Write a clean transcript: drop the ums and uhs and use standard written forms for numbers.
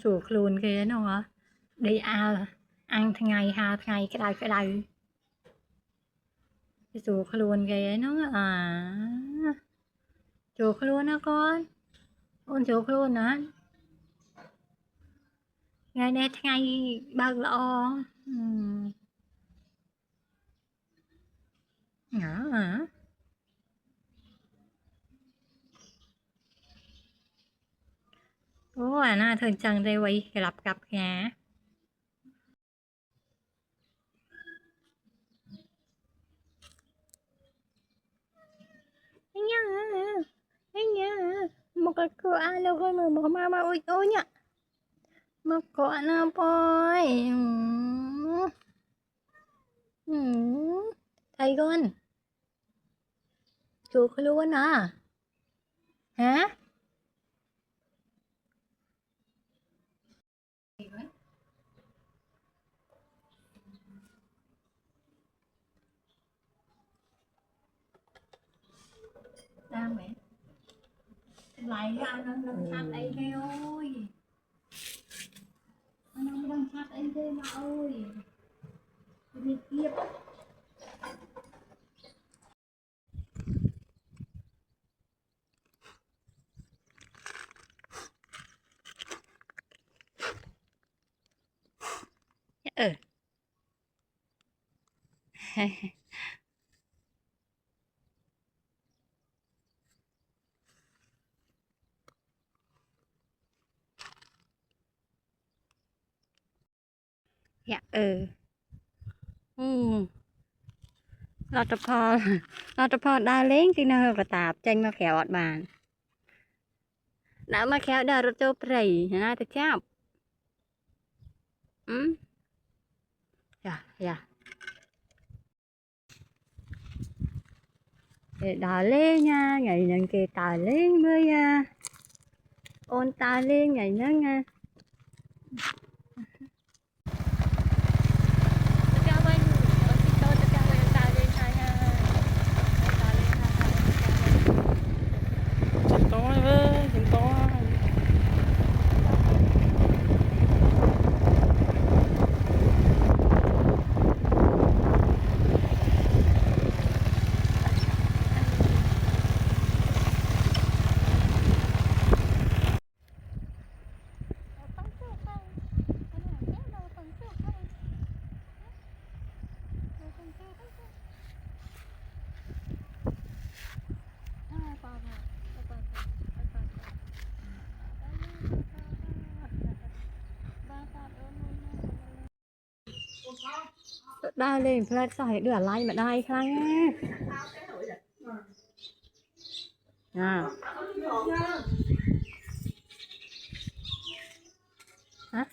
Chuột luôn kia nó hả? Đi ăn tháng ngày cái đây cái chuột luôn kia nó chuột luôn á con chuột luôn hả? Ngày nay tháng ngày bao lo nhỏ hả? Ủa nó thường chân đây quay gặp nhà nha nha một cái cửa alo coi mà một ma ôi ôi nhá một cửa nó boy thầy con chuột luôn à hả sao mẹ lại anh đang sát ấy thế ơi anh đang sát ấy thế mà ơi đi tiếp ừ dạ ừเราจะพอเราจะพอได้เล้งที่น่ากระตาบจังมาแขวอดบานแล้วมาแขวได้รถโจปรีนะตะเจ้าdạ dạ đò lên nha ngày lần kia tà lên mới ôn ta lên ngày nó nha đa lên phải sao đưa lại mà đai khăn à hả